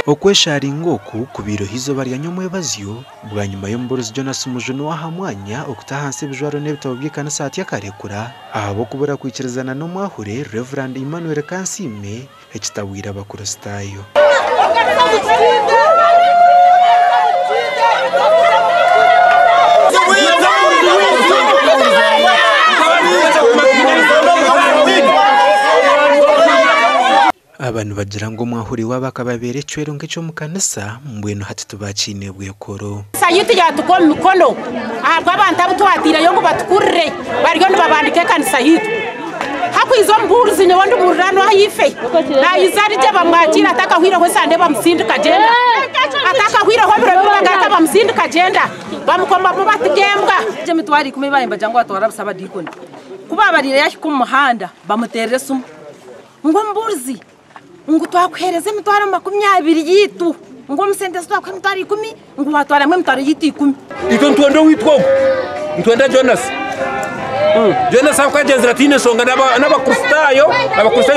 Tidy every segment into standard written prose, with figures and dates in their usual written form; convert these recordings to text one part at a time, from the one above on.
okweshari ngoku kubiro hizo bari nyomwe bazyo bwa nyuma yo Mborozi Jonas Mujuno wahamwanya okutahanse bijwaro n'ebitabo by'ekanisa ati yakarekura abo kubura kwikirizana no mwahure Reverend Emmanuel Kansime ekitawira bakuristayo abantu bagira ngo mwahuri wabakababere cwero ngico mukanisa mbweno hati tubacine bwekoro sayiti yatuko mikono ahubwo abantu abutwatira yo ngo batukurire bariyo nibabandike kanisa yitu hakwizo Mborozi nyobondi murano hayife nayizarije bamwakira atakahwira ko sande bamusindika genda atakahwira ho biro bibagata bamusindika genda bamukomba mu batigembwa je mitwari kumibahemba jango atora busaba dikoni kubabarire yaki ku muhanda bamuterere sumu ngo Mborozi ngo twakwereze mitwara 20 yitu ngo musendese twakwe mitwara 10 ngo watwara mwe mitwara yitu 10 iko ntwendo witwo ntwenda Jonas Jonas akagenzera tine songa n'abakristayo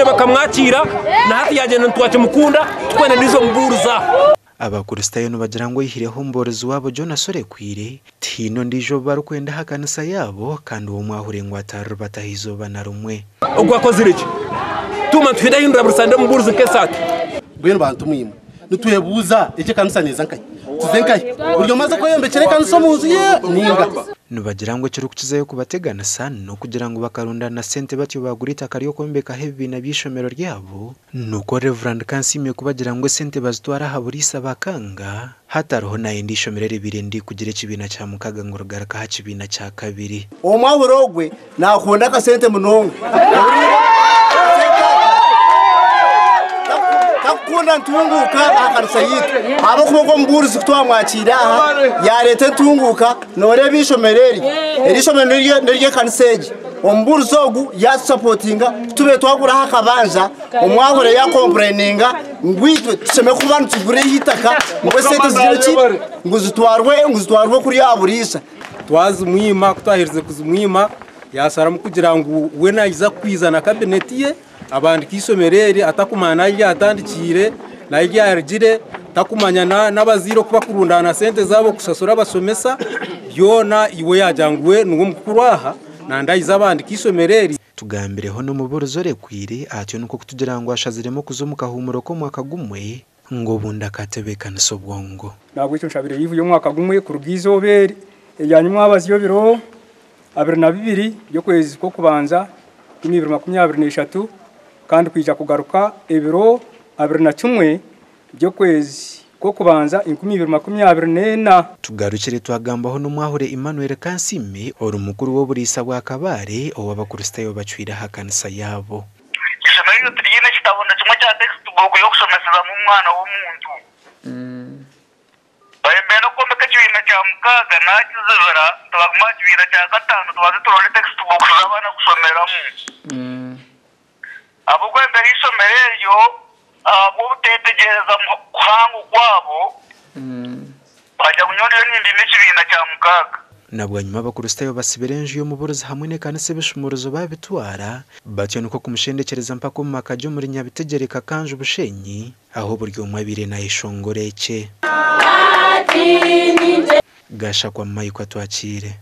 bakamwakira na hati yagenda ntwache mukunda twene nizo Mboroza abakristayo no bagira ngo yihireho Mborozi wabo Jonas orekwire tino ndijo barukwenda hakanisa yabo kandi uwo mwahure ngo ataru batahizo banarumwe ubwo akoziriki tuma twida hindura burusande Mborozi kesate bweno bantu mwimo nituyebuza eke kanisa neza nkai tuzenkai buryo maze ko yembekere kanisa muzi ye ninga nubagira ngo cyo kukizayo kubategana sana no kugira ngo bakarundana sente batyo bagurita kariyo kombeka heavy na bishomero ryabo nuko Reverend Kansime kubagira ngo sente bazitwara haburisa bakanga hataroho na indishomero ribirindi kugira kibina cya mukaga ngo rugaraka hakibina cya kabiri o mwahurogwe nakunda ka sente munongo takunda ntunguka akarisa yitu abo kuko Mborozi twamwakira ya leta ntunguka nore bishomereri erishomero nirye kanseje Mborozi ogu ya supportinga tube twagura hakabanja omwahure ya complaininga ngwitwe tuseme kubana tugure hitaka ngo sente ziriki nguzitwarwe kuri aburisha twazi mwima kutahirize kuzumwima yasara mukugira ngo we nayiza kwizana cabinet ye abandika isomereri atakumana yatandikire na yarigire takumanya n'abaziro kuba kurundana sente zabo kusasura basomesa byona iwe yajangwe nuwo mukuru aha nandayiza abandika isomereri tugambireho no Mborozi orekwire atyo nuko kutugira ngo ashaziremo kuzomuka humuro ko mwaka gumwe ngo bunda katebekana sobwongo nabwo icyo nshabire yivuye mwaka gumwe ku rugizoberi yanyuma abaziyo biro 22 yo kwezi ko kubanza 2023 kandi kwija kugaruka ebiro 21 byo kwezi ko kubanza 2024 tugarukire twagambaho no mwahure Emmanuel Kansime ori mukuru wo burisa bwa kabare owa bakristayo bacwira hakanisa yabo isomero turiyene kitabona kimwe cya textbook yo kusomeseza mu mwana wo muntu bayembera ko mbeka kibina cya mukaga nakizera tubaguma kibina cya gatanu tubaze turone textbook zabana gusomeramo abo kwembera isomereryo abo utetegereza mu kuhangu kwabo bajya kunyonera n'indi n'ikibina cya mukaga nabwo nyuma bakuristayo basiberenje yo Mborozi hamwe ne kanise bishumuruzo babitwara batyo nuko kumushendekereza mpaka mu makajyo muri Nyabitegereka kanje ubushenyi aho buryo mwabire na ishongoreke gasha kwa mayiko twakire